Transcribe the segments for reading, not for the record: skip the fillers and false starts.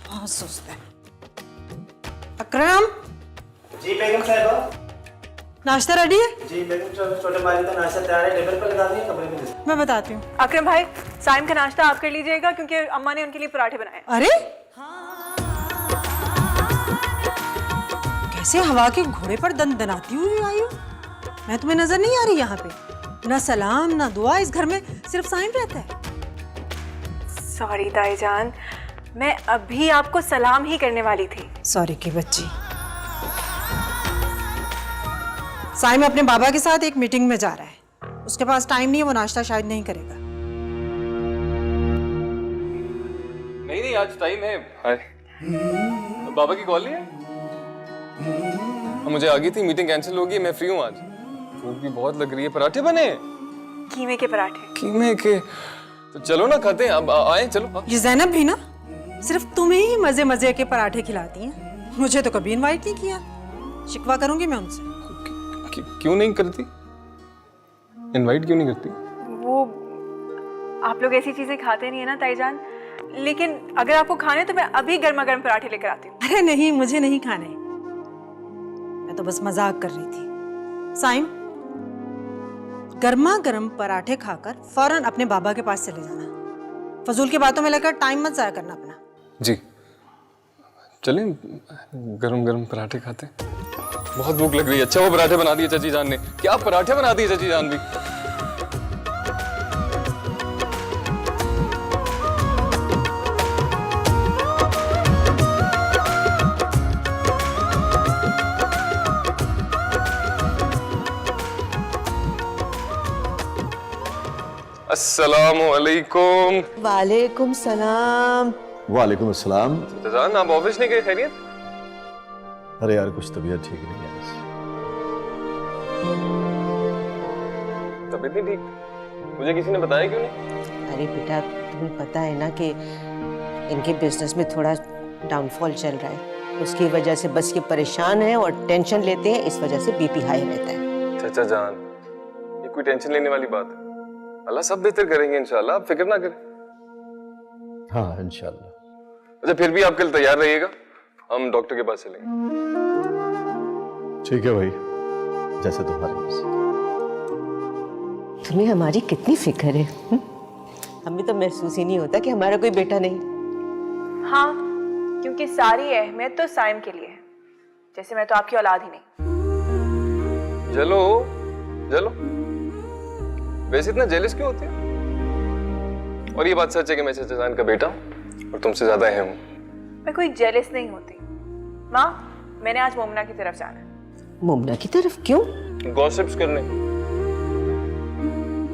बहुत सुस्त है। अकरम। जी बेगम साहिबा। नाश्ता रेडी है? जी बेगम, छोटे भाई का नाश्ता तैयार है, टेबल पर लगा दिए, कमरे में। मैं बताती हूँ। अकरम भाई, साइम का नाश्ता आप कर लीजिएगा क्योंकि अम्मा ने उनके लिए पराठे बनाए। अरे कैसे हवा के घोड़े पर दंदनाती हुई आई हो? मैं तुम्हें नजर नहीं आ रही यहाँ पे? ना सलाम ना दुआ, इस घर में सिर्फ साइम रहता है। सॉरी ताई जान, मैं अभी आपको सलाम ही करने वाली थी। सॉरी की बच्ची। साइम अपने बाबा के साथ एक मीटिंग में जा रहा है, उसके पास टाइम नहीं है, वो नाश्ता शायद नहीं करेगा। नहीं आज टाइम है। हाय, बाबा की कॉल नहीं है? मुझे आ गई थी, मीटिंग कैंसिल होगी, मैं फ्री हूँ आज। भूख भी बहुत लग रही है। पराठे बने? कीमे के पराठे। कीमे के? तो चलो ना खाते हैं, अब आए चलो। ये जैनब भी ना सिर्फ तुम्हें ही मजे मजे के पराठे खिलाती हैं, मुझे तो कभी इनवाइट नहीं किया। शिकवा करूंगी मैं उनसे। क्यों नहीं करती? इनवाइट क्यों नहीं करती? वो आप लोग ऐसी चीजें खाते नहीं है ना ताई जान, लेकिन अगर आपको खाने तो मैं अभी गर्मा गर्म पराठे लेकर आती हूँ। अरे नहीं, मुझे नहीं खाने, मैं तो बस मजाक कर रही थी। साइम, गर्मा गर्म पराठे खाकर फौरन अपने बाबा के पास चले जाना। फजूल की बातों में लेकर टाइम मत जाया करना अपना। जी चलें, गरम गरम पराठे खाते। बहुत भूख लग रही है। अच्छा वो पराठे बना दिए चाची जान ने। क्या पराठे बना दिए चाची जान भी। अस्सलामुअलैकुम। वालेकुम सलाम। वालेकुम अस्सलाम। जान आप ऑफिस नहीं गए? खैरियत? अरे यार कुछ तबीयत ठीक नहीं है। तबीयत नहीं ठीक? मुझे किसी ने बताया क्यों नहीं? अरे बेटा, तुम्हें पता है ना कि इनके बिजनेस में थोड़ा डाउनफॉल चल रहा है, उसकी वजह से बस ये परेशान है और टेंशन लेते हैं, इस वजह से बीपी हाई रहता है। चाचा जान, ये कोई टेंशन लेने वाली बात है? अल्लाह सब बेहतर करेंगे इंशाल्लाह, आप फिक्र ना करें। हाँ इंशाल्लाह। अच्छा फिर भी आप कल तैयार रहिएगा, हम डॉक्टर के पास चलेंगे। ठीक है भाई, जैसे तुम्हारी मर्जी। तुम्हें हमारी कितनी फिक्र है। हमें तो महसूस ही नहीं होता कि हमारा कोई बेटा नहीं। हाँ, क्योंकि सारी अहमियत तो साइम के लिए है, जैसे मैं तो आपकी औलाद ही नहीं। चलो चलो, वैसे इतना जेलस क्यों होती है? और ये बात सच है कि मैं चाचा जान का बेटा हूँ और तुमसे ज्यादा अहम हूँ। मैं कोई जेलस नहीं होती। माँ, मैंने आज मोमना की तरफ जाना है। मुमना की तरफ क्यों? गॉसिप्स करने,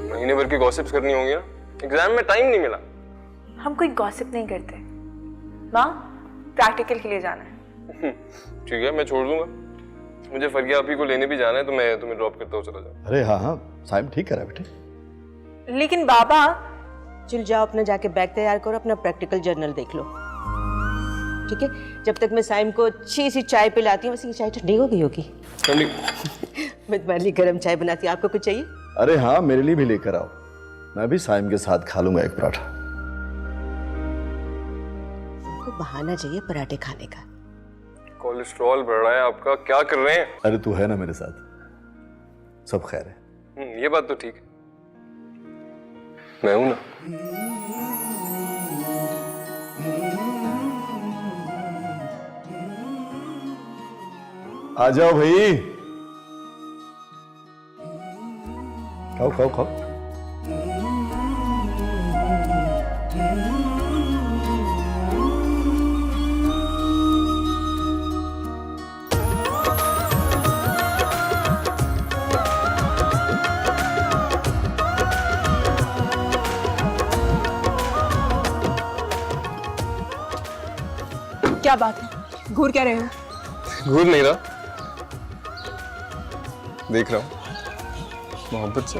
महीने भर की गॉसिप्स करनी होंगी ना, एग्जाम में टाइम नहीं मिला। हम कोई गॉसिप नहीं करते। माँ, प्रैक्टिकल के लिए जाना है। ठीक है, मैं छोड़ दूंगा। मुझे फरिया आपी को लेने भी जाना है, तो मैं तुम्हें ड्रॉप करता हूँ, चला जाऊँ। अरे हाँ हाँ, साइम ठीक करा बेटे। लेकिन बाबा। चल जाओ, अपना जाके बैग तैयार करो, अपना प्रैक्टिकल जर्नल देख लो, ठीक है? जब तक मैं साइम को अच्छी सी चाय पिलाती हूँ। वैसे ये चाय ठंडी हो गई होगी। ठंडी? मैं तुम्हारे लिए गर्म चाय बनाती हूँ, आपको कुछ चाहिए? अरे हाँ, मेरे लिए भी लेकर आओ, मैं भी साइम के साथ खा लूंगा एक पराठा। आपको बहाना चाहिए पराठे खाने का। कोलेस्ट्रॉल बढ़ रहा है आपका, क्या कर रहे हैं? अरे तू है ना मेरे साथ, सब खैर है। ये बात तो ठीक है, मैं हूं ना। आ जाओ भाई, खाओ खाओ खाओ। क्या बात है, घूर क्या रहे हो? घूर नहीं रहा, देख रहा हूं मोहब्बत से।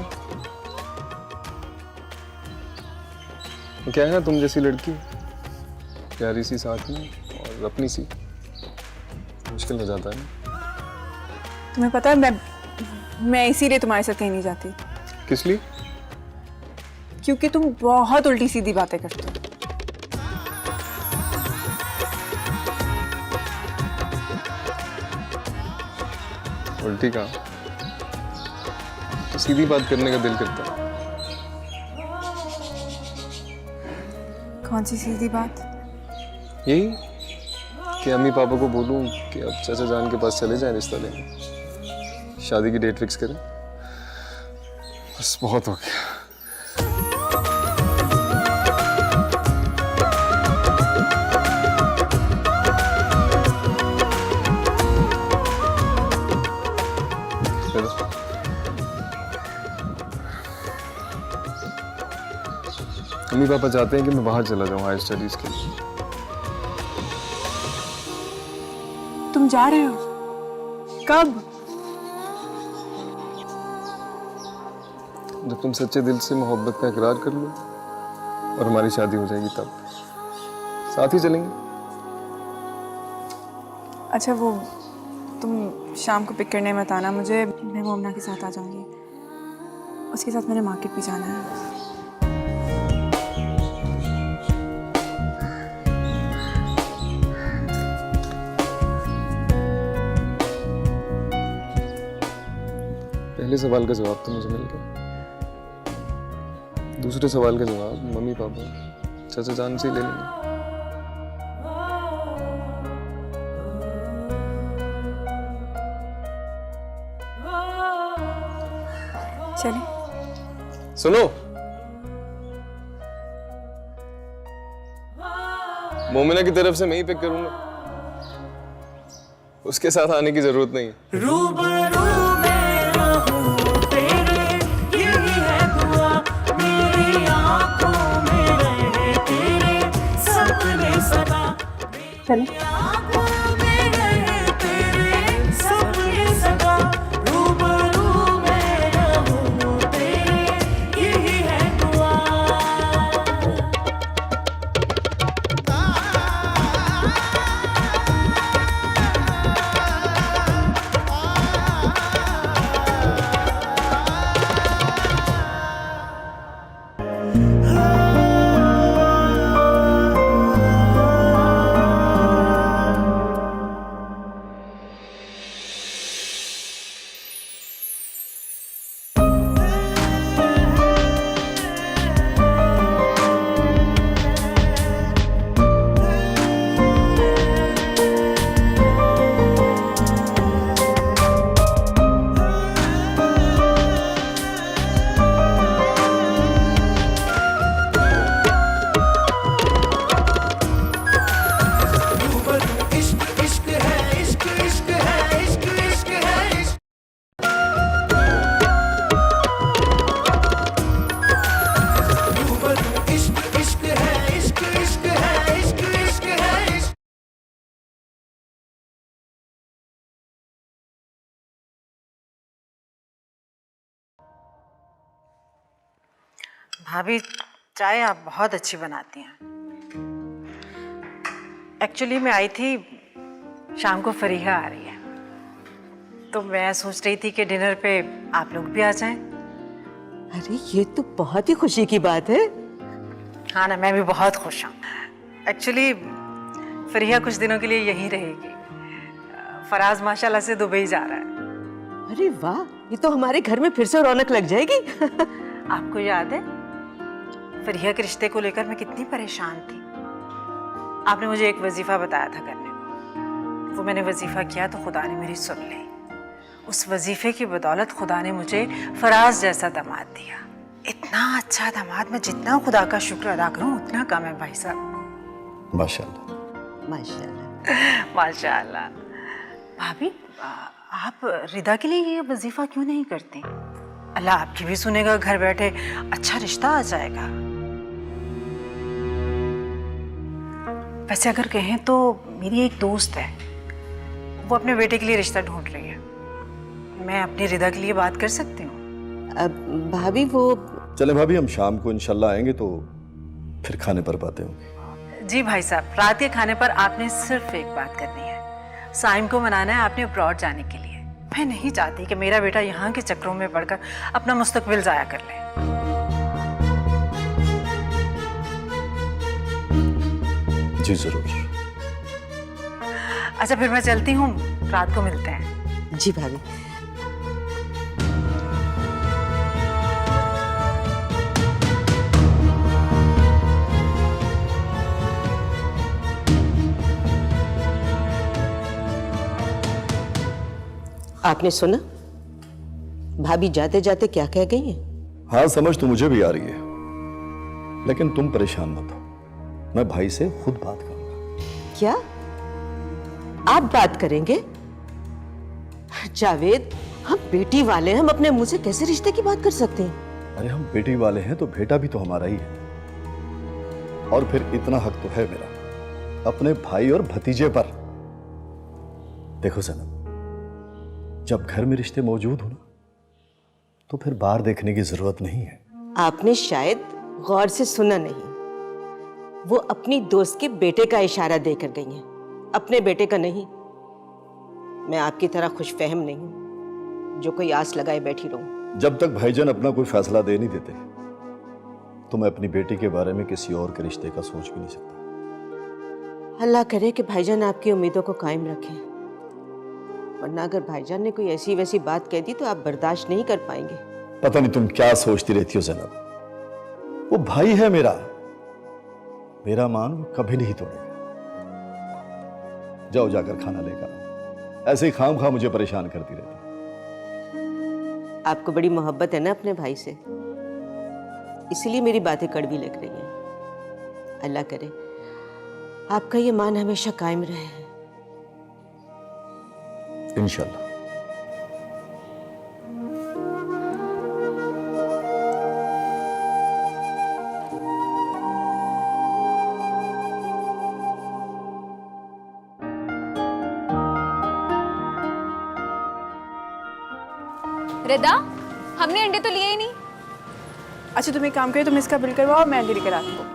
क्या है ना, तुम जैसी लड़की प्यारी सी साथ में और अपनी सी, मुश्किल हो जाता है ना। तुम्हें पता है मैं इसीलिए तुम्हारे साथ कहीं नहीं जाती। किस लिए? क्योंकि तुम बहुत उल्टी सीधी बातें करते हो। उल्टी कहाँ, तो सीधी बात करने का दिल करता है। कौन सी सीधी बात? यही कि अम्मी पापा को बोलूं कि अब चाचा जान के पास चले जाएं रिश्ता लेने, शादी की डेट फिक्स करें। बस बहुत हो गया। अम्मी पापा चाहते हैं कि मैं बाहर चला जाऊं हायर स्टडीज के लिए। तुम जा रहे हो? कब? जब तुम सच्चे दिल से मोहब्बत का इकरार कर लो और हमारी शादी हो जाएगी तब साथ ही चलेंगे। अच्छा वो तुम शाम को पिक करने मत आना मुझे, मैं मोमना के साथ आ जाऊंगी। उसके साथ मैंने मार्केट भी जाना है। पहले सवाल का जवाब तो मुझे मिल गया, दूसरे सवाल का जवाब मम्मी पापा चाचा जान से ही ले लेंगे। चलिए। सुनो, मोमिना की तरफ से मैं ही पिक करूंगा, उसके साथ आने की जरूरत नहीं है। चलिए। भाभी चाय आप बहुत अच्छी बनाती हैं। एक्चुअली मैं आई थी, शाम को फरीहा आ रही है, तो मैं सोच रही थी कि डिनर पे आप लोग भी आ जाएं। अरे ये तो बहुत ही खुशी की बात है। हाँ ना, मैं भी बहुत खुश हूँ। एक्चुअली फरीहा कुछ दिनों के लिए यहीं रहेगी। फराज माशाल्लाह से दुबई जा रहा है। अरे वाह, ये तो हमारे घर में फिर से रौनक लग जाएगी। आपको याद है फरीहा के रिश्ते को लेकर मैं कितनी परेशान थी? आपने मुझे एक वजीफा बताया था करने को, वो मैंने वजीफा किया तो खुदा ने मेरी सुन ली। उस वजीफे की बदौलत खुदा ने मुझे फराज जैसा दामाद दिया। इतना अच्छा दामाद, मैं जितना खुदा का शुक्र अदा करूं उतना कम है भाई साहब। माशाल्लाह माशाल्लाह। माशाल्लाह। भाभी आप रिदा के लिए ये वजीफा क्यों नहीं करती? अल्लाह आपकी भी सुनेगा, घर बैठे अच्छा रिश्ता आ जाएगा। वैसे अगर कहें तो मेरी एक दोस्त है, वो अपने बेटे के लिए रिश्ता ढूंढ रही है। मैं अपनी रिदा के लिए बात कर सकती हूँ? अब भाभी वो चले भाभी, हम शाम को इंशाल्लाह आएंगे तो फिर खाने पर बातें होंगी। जी भाई साहब, रात के खाने पर आपने सिर्फ एक बात करनी है, साइम को मनाना है आपने अब्रॉड जाने के लिए। मैं नहीं चाहती कि मेरा बेटा यहाँ के चक्रों में पड़कर अपना मुस्तकबिल जाया कर ले। जी जरूर। अच्छा फिर मैं चलती हूँ, रात को मिलते हैं। जी भाभी, आपने सुना भाभी जाते जाते क्या कह गई हैं? हाँ, समझ तो मुझे भी आ रही है, लेकिन तुम परेशान मत हो, मैं भाई से खुद बात करूंगा। क्या आप बात करेंगे? जावेद, हम बेटी वाले हैं, हम अपने मुंह से कैसे रिश्ते की बात कर सकते हैं? अरे हम बेटी वाले हैं तो बेटा भी तो हमारा ही है, और फिर इतना हक तो है मेरा अपने भाई और भतीजे पर। देखो सनम, जब घर में रिश्ते मौजूद हो ना, तो फिर बाहर देखने की जरूरत नहीं है। आपने शायद गौर से सुना नहीं। वो अपनी दोस्त के बेटे का इशारा देकर गई हैं, अपने बेटे का नहीं। मैं आपकी तरह खुशफहम नहीं हूं जो कोई आस लगाए बैठी रहूं। जब तक भाईजान अपना कोई फैसला दे नहीं देते, तो मैं अपनी बेटी के बारे में किसी और के रिश्ते का सोच भी नहीं सकता। अल्लाह करे कि भाईजान आपकी उम्मीदों को कायम रखें, वरना अगर भाईजान ने कोई ऐसी वैसी बात कह दी तो आप बर्दाश्त नहीं कर पाएंगे। पता नहीं तुम क्या सोचती रहती हो ज़ैनब, वो भाई है मेरा, मेरा मान वो कभी नहीं तोड़ेगा। जाओ जाकर खाना लेकर आओ, ऐसे ही खाम मुझे परेशान करती रहती। आपको बड़ी मोहब्बत है ना अपने भाई से, इसीलिए मेरी बातें कड़वी लग रही हैं। अल्लाह करे आपका ये मान हमेशा कायम रहे। इंशाल्लाह। रिदा, हमने अंडे तो लिए ही नहीं। अच्छा तुम एक काम करो, तुम इसका बिल करवाओ, मैं अंडे लेकर आती हूँ।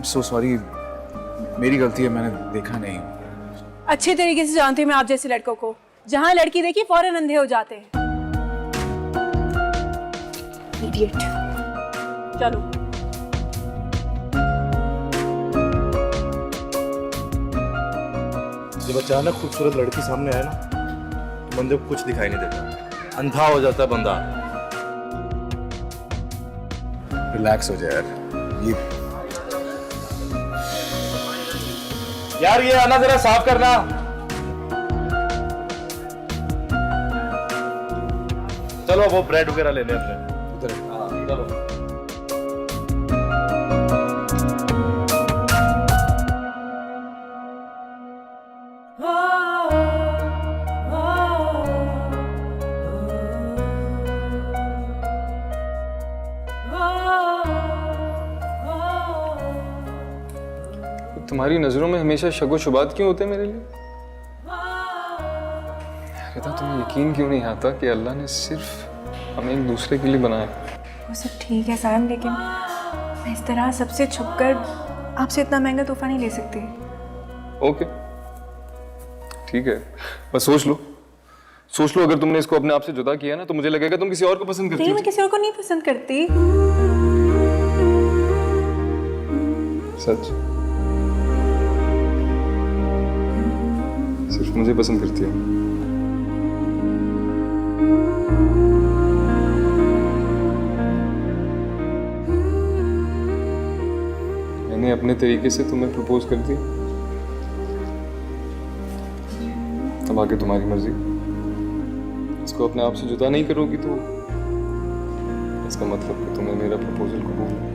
I'm so sorry, मेरी गलती है, मैंने देखा नहीं। अच्छे तरीके से जानती हूँ मैं आप जैसे लड़कों को, जहाँ लड़की देखी फौरन अंधे हो जाते हैं। इडियट। चलो जब अचानक खूबसूरत लड़की सामने आए ना, तो बंदे को कुछ दिखाई नहीं देता, अंधा हो जाता है बंदा। रिलैक्स हो जाए यार ये आना जरा साफ करना। चलो वो ब्रेड वगैरह ले ले अपने उधर। हाँ चलो। तुम्हारी नजरों में हमेशा शको शुबात क्यों होते हैं मेरे लिए? रिदा, तुम्हें यकीन क्यों नहीं आता कि अल्लाह ने सिर्फ हमें एक दूसरे के लिए बनाया? वो सब ठीक है सायम, लेकिन मैं इस तरह सबसे छुपकर आपसे इतना महंगा तोहफा नहीं ले सकती। ओके ठीक है, बस सोच लो अगर तुमने इसको अपने आप से जुदा किया ना, तो मुझे लगेगा तुम किसी और को पसंद करती नहीं, हो। मैं किसी और को नहीं पसंद करती। सच? सिर्फ मुझे पसंद करती हो? मैंने अपने तरीके से तुम्हें प्रपोज कर दिया, अब आगे तुम्हारी मर्जी। इसको अपने आप से जुदा नहीं करोगी तो इसका मतलब कि तुम्हें मेरा प्रपोजल कबूल है।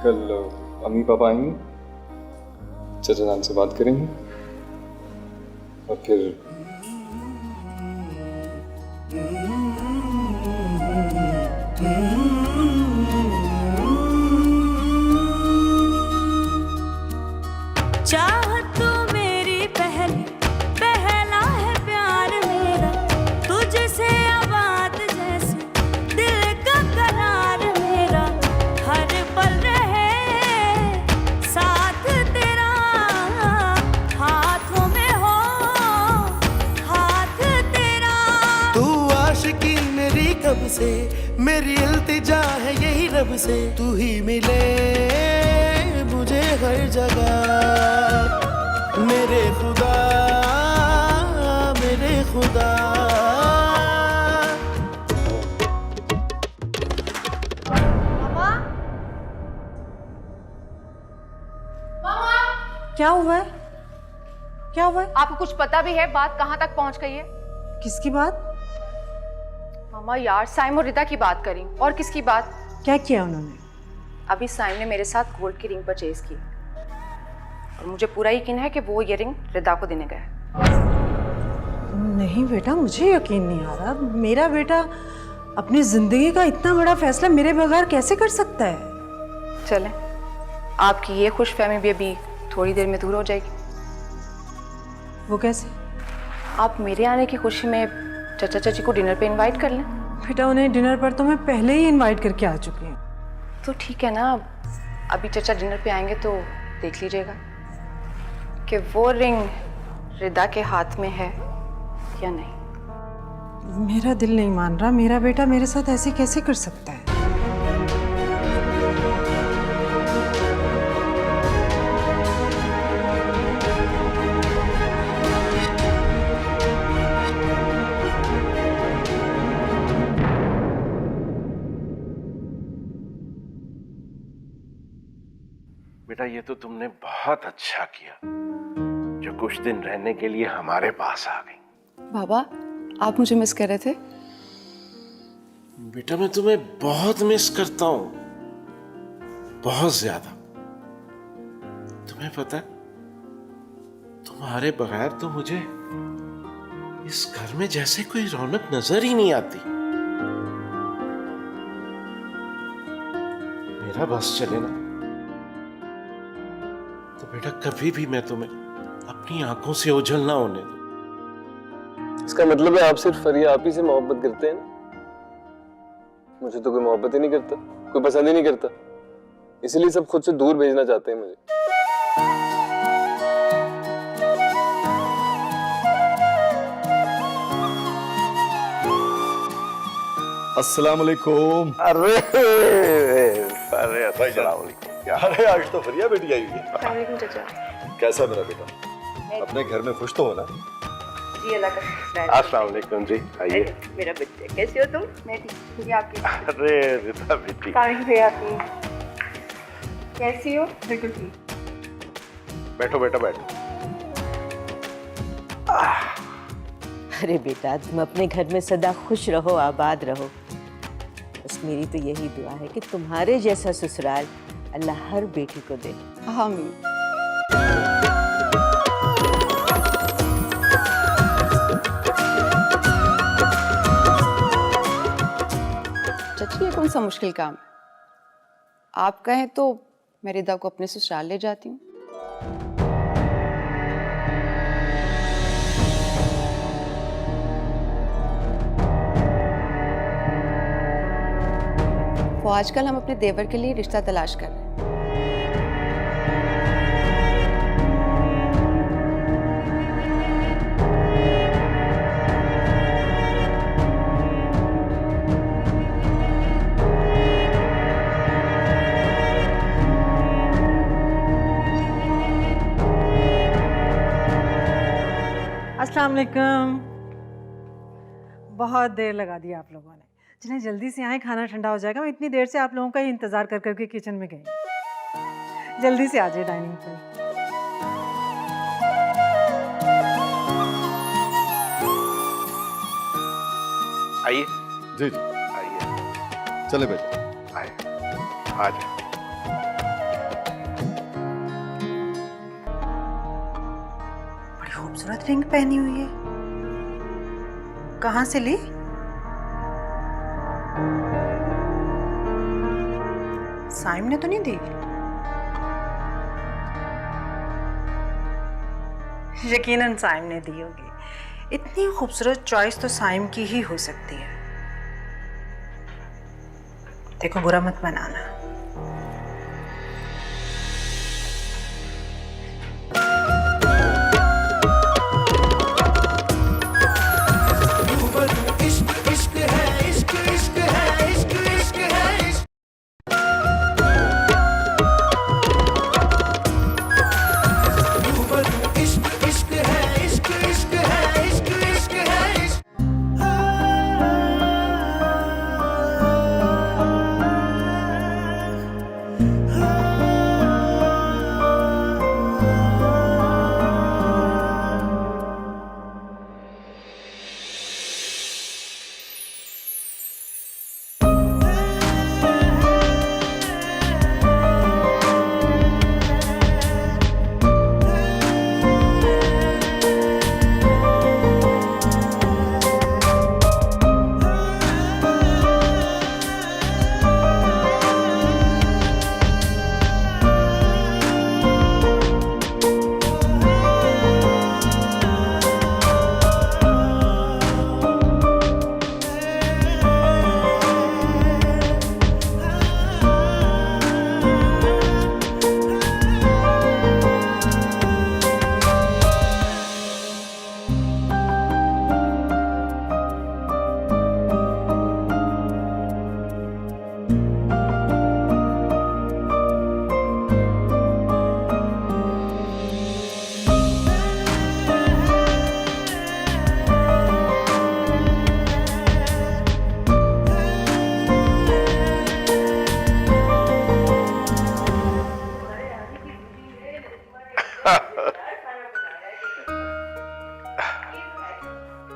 कल अम्मी पापा आएंगे, चाचा जान से बात करेंगे और फिर चाहत तू मेरी पहला है प्यार मेरा, तुझसे आबाद जैसे दिल का करार मेरा, हर पल रहे साथ तेरा, हाथों में हो हाथ तेरा। तू आशिकी मेरी कब से, मेरी इल्तिजा है यही रब से, तू ही मिले मुझे हर जगह, मेरे खुदा मेरे खुदा। क्या हुआ है? क्या हुआ है? आपको कुछ पता भी है बात कहाँ तक पहुँच गई है? किसकी बात? मामा यार साइम और रिदा की बात करी। और किसकी बात? क्या किया उन्होंने? अभी साइम ने मेरे साथ गोल्ड की रिंग परचेज की और मुझे पूरा यकीन है कि वो ये रिंग रिदा को देने गया है। नहीं बेटा, मुझे यकीन नहीं आ रहा। मेरा बेटा अपनी जिंदगी का इतना बड़ा फैसला मेरे बगैर कैसे कर सकता है? चलें, आपकी ये खुशफहमी भी अभी थोड़ी देर में दूर हो जाएगी। वो कैसे? आप मेरे आने की खुशी में चाचा चाची को डिनर पे इनवाइट कर लें। बेटा उन्हें डिनर पर तो मैं पहले ही इनवाइट करके आ चुकी हूँ। तो ठीक है ना, अभी चाचा डिनर पे आएंगे तो देख लीजिएगा कि वो रिंग रिदा के हाथ में है या नहीं। मेरा दिल नहीं मान रहा, मेरा बेटा मेरे साथ ऐसे कैसे कर सकता है? बेटा ये तो तुमने बहुत अच्छा किया जो कुछ दिन रहने के लिए हमारे पास आ गई। बाबा, आप मुझे मिस कर रहे थे? बेटा मैं तुम्हें बहुत मिस करता हूं, बहुत ज्यादा। तुम्हें पता है, तुम्हारे बगैर तो मुझे इस घर में जैसे कोई रौनक नजर ही नहीं आती। मेरा बस चले ना तो बेटा कभी भी मैं तुम्हें अपनी आंखों से ओझल ना होने दूं। इसका मतलब है आप सिर्फ फरिया आप ही से मोहब्बत करते हैं ना? मुझे तो कोई मोहब्बत ही नहीं करता, कोई पसंद ही नहीं करता, इसलिए सब खुद से दूर भेजना चाहते हैं मुझे। अस्सलाम वालेकुम। अरे अरे अस्सलाम वालेकुम। अरे आज तो फरिया बेटी आई हुई है। वालेकुम चाचा। कैसा मेरा बेटा? अपने घर में खुश तो हो ना? जी अल्लाह का शुक्र है। अस्सलाम वालेकुम जी, आइए। मेरा बच्चा, कैसे हो तुम? मैं ठीक हूँ। आपकी? अरे रिदा बेटी। कैसी हो? बिल्कुल ठीक। बैठो बेटा बैठो। अरे बेटा तुम अपने घर में सदा खुश रहो, आबाद रहो। बस मेरी तो यही दुआ है कि तुम्हारे जैसा ससुराल अल्लाह हर बेटी को दे। आमीन। चाची ये कौन सा मुश्किल काम है? आप कहें तो मैं रिदा को अपने ससुराल ले जाती हूँ। वो आजकल हम अपने देवर के लिए रिश्ता तलाश कर रहे हैं। अस्सलाम वालेकुम। बहुत देर लगा दी आप लोगों ने। जिन्हें जल्दी से आए, खाना ठंडा हो जाएगा। मैं इतनी देर से आप लोगों का ही इंतज़ार कर करके किचन में गई। जल्दी से आ जाए डाइनिंग पे। आइए जी जी, आइए चले बेटा। आइए आ जाए। बड़ी खूबसूरत रिंग पहनी हुई है, कहाँ से ली? साइम ने तो नहीं दी? यकीनन साइम ने दी होगी। इतनी खूबसूरत चॉइस तो साइम की ही हो सकती है। देखो, बुरा मत बनाना। इश्क इश्क है, इश्क इश्क है, इश्क इश्क है, इश्क इश्क इश्क है, इश्क इश्क है, इश्क इश्क है, इश्क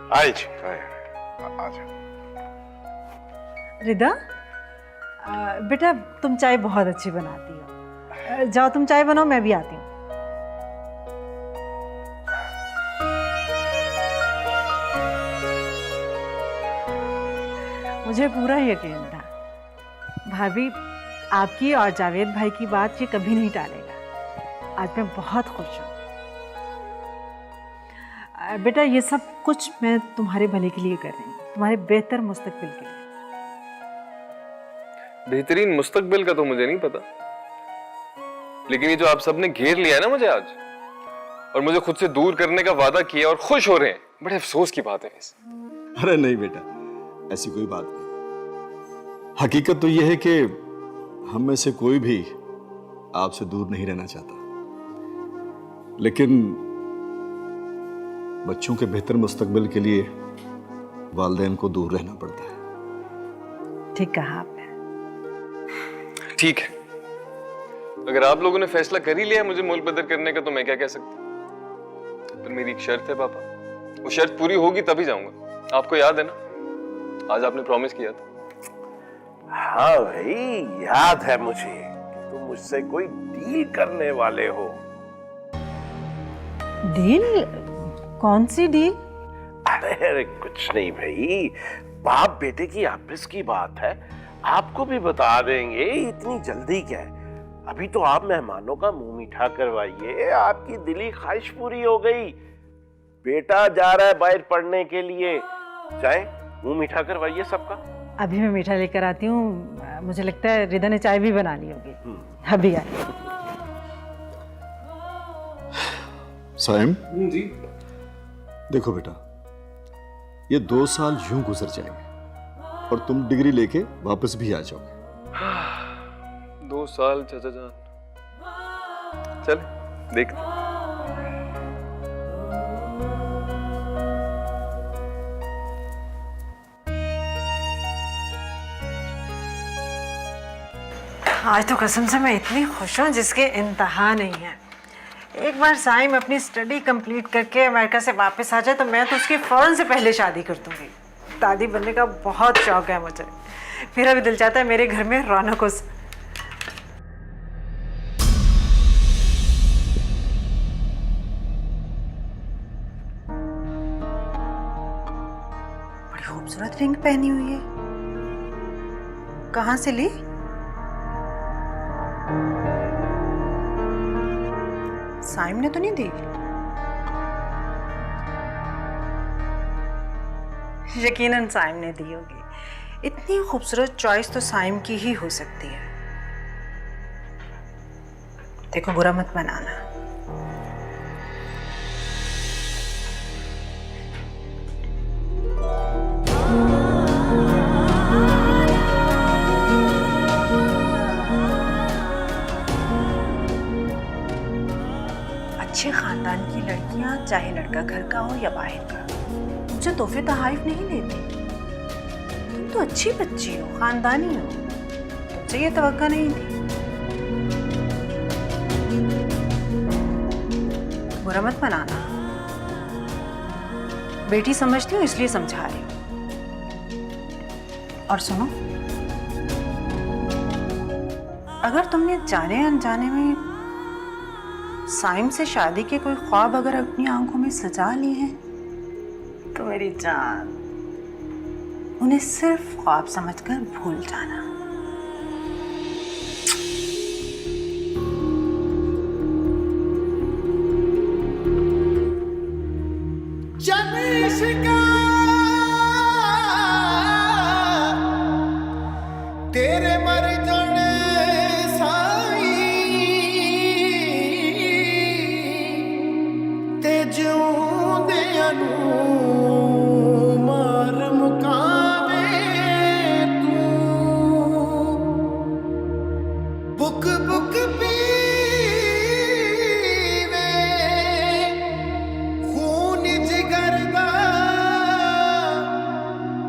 आइए जी, आइए आ जाए। रिदा, बेटा तुम चाय बहुत अच्छी बनाती हो। जाओ तुम चाय बनाओ, मैं भी आती हूँ। मुझे पूरा यकीन था भाभी आपकी और जावेद भाई की बात ये कभी नहीं टालेगा। आज मैं बहुत खुश हूँ। बेटा ये सब कुछ मैं तुम्हारे भले के लिए कर रही हूँ, तुम्हारे बेहतर मुस्तकबिल के लिए। बेहतरीन मुस्तकबिल का तो मुझे नहीं पता, लेकिन ये जो आप सबने घेर लिया है ना मुझे आज, और मुझे खुद से दूर करने का वादा किया और खुश हो रहे हैं, बड़े अफसोस की बात है। अरे नहीं बेटा, ऐसी कोई बात नहीं। हकीकत तो यह है कि हम में से कोई भी आपसे दूर नहीं रहना चाहता, लेकिन बच्चों के बेहतर मुस्तकबिल के लिए वालिदैन को दूर रहना पड़ता है। ठीक कहा आपने। ठीक है, अगर आप लोगों ने फैसला कर ही लिया है मुझे मोल बदर करने का, तो मैं क्या कह सकता हूं। पर मेरी एक शर्त है पापा, वो शर्त पूरी होगी तभी जाऊंगा। आपको याद है ना, आज आपने प्रॉमिस किया था। हाँ भाई, याद है मुझे कि तुम मुझसे कोई डील करने वाले हो। डील? कौन सी डील? अरे कुछ नहीं भाई, बाप बेटे की आपस की बात है, आपको भी बता देंगे, इतनी जल्दी क्या है। अभी तो आप मेहमानों का मुंह मीठा करवाइए, आपकी दिली ख्वाहिश पूरी हो गई। बेटा जा रहा है बाहर पढ़ने के लिए, चाहे मुंह मीठा करवाइए सबका। अभी मैं मीठा लेकर आती हूँ। मुझे लगता है रिदा ने चाय भी बना ली होगी। अभी आई। साइम जी। देखो बेटा, ये 2 साल यूं गुजर जाएंगे और तुम डिग्री लेके वापस भी आ जाओगे। 2 साल चाचा जान, चल देखते। आज तो कसम से मैं इतनी खुश हूँ जिसके इंतहा नहीं है। एक बार साइम अपनी स्टडी कंप्लीट करके अमेरिका से वापस आ जाए तो मैं तो उसकी फौरन से पहले शादी कर दूंगी। दादी बनने का बहुत शौक है मुझे। मेरा भी दिल चाहता है मेरे घर में रौनक हो। बड़ी खूबसूरत रिंग पहनी हुई है, कहाँ से ली? साइम ने तो नहीं दी? यकीनन साइम ने दी होगी। इतनी खूबसूरत चॉइस तो साइम की ही हो सकती है। देखो, बुरा मत बनाना। अच्छे खानदान की लड़कियां, चाहे लड़का घर का हो या बाहर का, मुझे तोहफे तहाइफ नहीं देती। तुम तो अच्छी बच्ची हो, खानदानी हो, तुमसे ये तवक्का नहीं थी। बुरा मत मनाना, बेटी समझती हूँ इसलिए समझा रही हूँ। और सुनो, अगर तुमने जाने अनजाने में साइम से शादी के कोई ख्वाब अगर अपनी आंखों में सजा लिए हैं, तो मेरी जान, उन्हें सिर्फ ख्वाब समझकर भूल जाना। तेरे मर जाने साई ते जिउंदियां नूं मार मुकावे तू। बुक बुक पीवे खून जिगर दा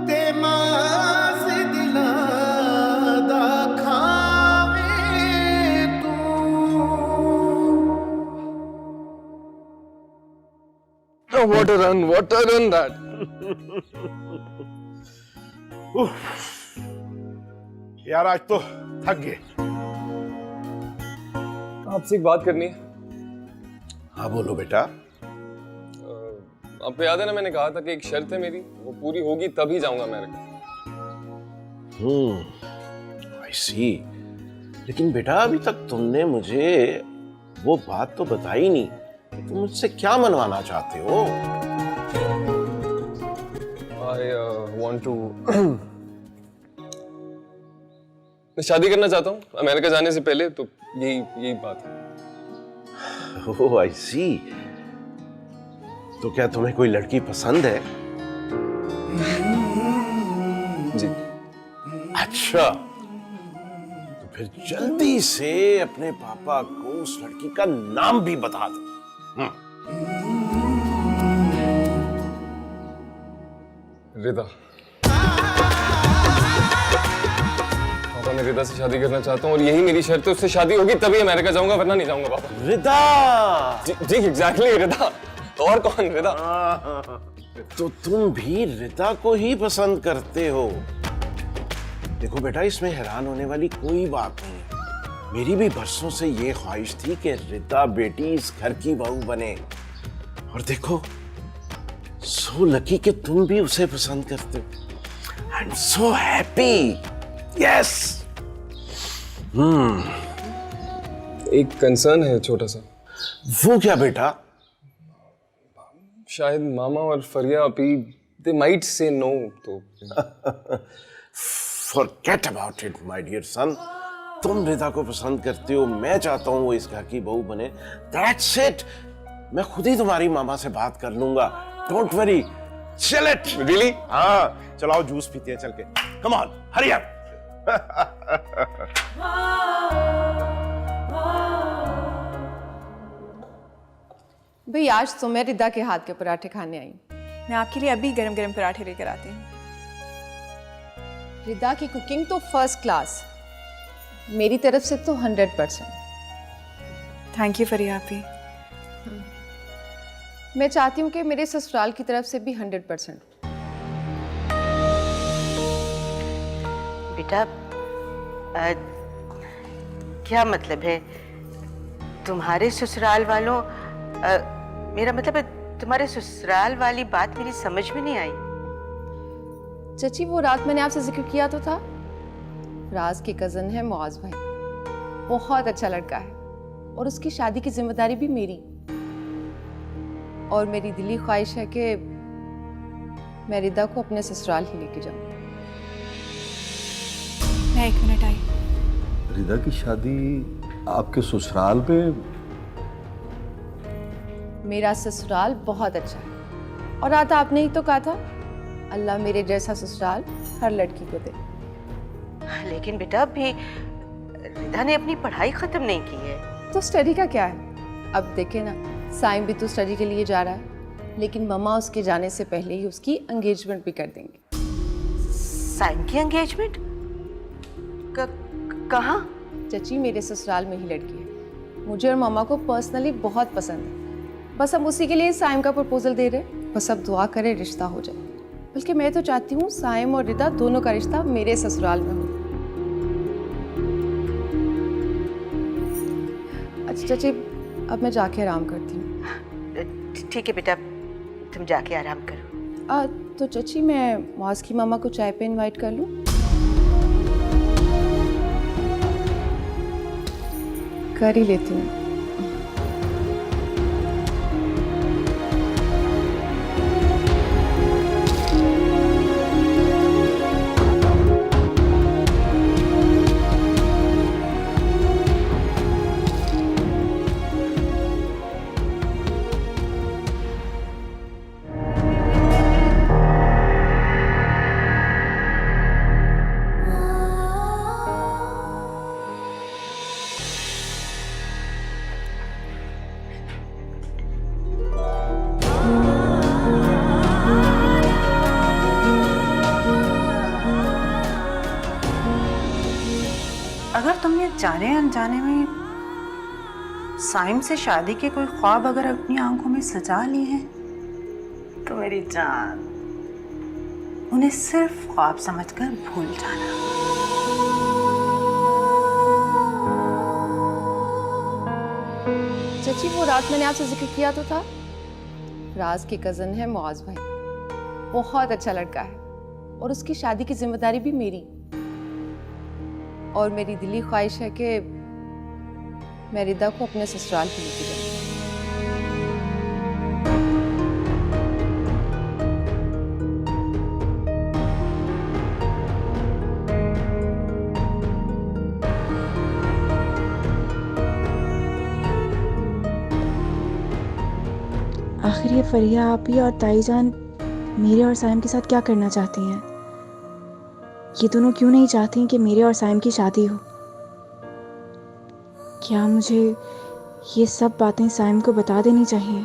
ते मास दिलां दा खावे तू। What a run that. यार आज तो थक गए। आपसे एक बात करनी है। हाँ बोलो बेटा। आपको याद है ना, मैंने कहा था कि एक शर्त है मेरी, वो पूरी होगी तभी जाऊंगा अमेरिका। आई सी। लेकिन बेटा अभी तक तुमने मुझे वो बात तो बताई नहीं कि तुम मुझसे क्या मनवाना चाहते हो। I want to मैं शादी करना चाहता हूँ अमेरिका जाने से पहले, तो यही बात है। ओह आई सी। तो क्या तुम्हें कोई लड़की पसंद है? जी। अच्छा, तो फिर जल्दी से अपने पापा को उस लड़की का नाम भी बता दो। रिदा। पापा, मैं रिदा से शादी करना चाहता हूँ और यही मेरी शर्त है। उससे शादी होगी तभी अमेरिका जाऊंगा, वरना नहीं जाऊंगा पापा। रिदा। जी एग्जैक्टली रिदा। और कौन रिदा? तो तुम भी रिदा को ही पसंद करते हो? देखो बेटा, इसमें हैरान होने वाली कोई बात नहीं है। मेरी भी बरसों से ये ख्वाहिश थी कि रिदा बेटी इस घर की बहू बने। और देखो, सो लकी कि तुम भी उसे पसंद करते हो। I am so happy. Yes. एक कंसर्न है छोटा सा। वो क्या बेटा? शायद मामा और फरिया अपी दे माइट से नो, तो Forget about it, my dear son. तुम रिदा को पसंद करते हो, मैं चाहता हूँ वो इस घर की बहू बने। That's it. मैं खुद ही तुम्हारी मामा से बात कर लूंगा। Don't worry. Chill it. Really? हाँ, चलाओ जूस पीते हैं चल के। Come on, hurry up. भाई आज तो मैं रिदा के हाथ के पराठे खाने आई। मैं आपके लिए अभी गरम गरम पराठे लेकर आती हूँ। रिदा की कुकिंग तो फर्स्ट क्लास, मेरी तरफ से तो 100%। थैंक यू फरिया आपी। मैं चाहती हूँ कि मेरे ससुराल की तरफ से भी 100%। बेटा क्या मतलब है तुम्हारे ससुराल वालों मेरा मतलब है तुम्हारे ससुराल वाली बात मेरी समझ में नहीं आई। चची वो रात मैंने आपसे जिक्र किया तो था, राज के कजन है मुआज भाई, बहुत अच्छा लड़का है और उसकी शादी की जिम्मेदारी भी मेरी। और मेरी दिली ख्वाहिश है कि मैं रिदा को अपने ससुराल ही लेके जाऊं। मैं 1 मिनट आई। रिदा की शादी आपके ससुराल में? मेरा ससुराल बहुत अच्छा है और रात आपने ही तो कहा था अल्लाह मेरे जैसा ससुराल हर लड़की को दे। लेकिन बेटा अभी रिदा ने अपनी पढ़ाई खत्म नहीं की है। तो स्टडी का क्या है? अब देखे ना, साइम भी तो स्टडी के लिए जा रहा है, लेकिन मम्मा उसके जाने से पहले ही उसकी एंगेजमेंट भी कर देंगे। साइम की एंगेजमेंट? कहाँ? चची मेरे ससुराल में ही लड़की है, मुझे और मम्मा को पर्सनली बहुत पसंद है। बस हम उसी के लिए साइम का प्रपोजल दे रहे हैं, बस अब दुआ करें रिश्ता हो जाए। बल्कि मैं तो चाहती हूँ साइम और रिदा दोनों का रिश्ता मेरे ससुराल में हो। अच्छा चाची अब मैं जाके आराम करती हूँ। ठीक है बेटा, तुम जाके आराम करो। तो चाची मैं मुआज की मामा को चाय पे इनवाइट कर लूँ? कर ही लेती हूँ। अगर तुमने जाने अनजाने में साइम से शादी के कोई ख्वाब अगर अपनी आंखों में सजा लिए हैं तो मेरी जान उन्हें सिर्फ ख्वाब समझकर भूल जाना। चची वो रात मैंने आपसे जिक्र किया तो था, राज के कजन है मुआज भाई, बहुत अच्छा लड़का है और उसकी शादी की जिम्मेदारी भी मेरी। और मेरी दिली ख्वाहिश है कि मैं रिदा को अपने ससुराल ही लेके जाऊं। आखिर ये फरिया आप ही और ताईजान मेरे और साइम के साथ क्या करना चाहती हैं? ये दोनों क्यों नहीं चाहती कि मेरे और साइम की शादी हो? क्या मुझे ये सब बातें साइम को बता देनी चाहिए?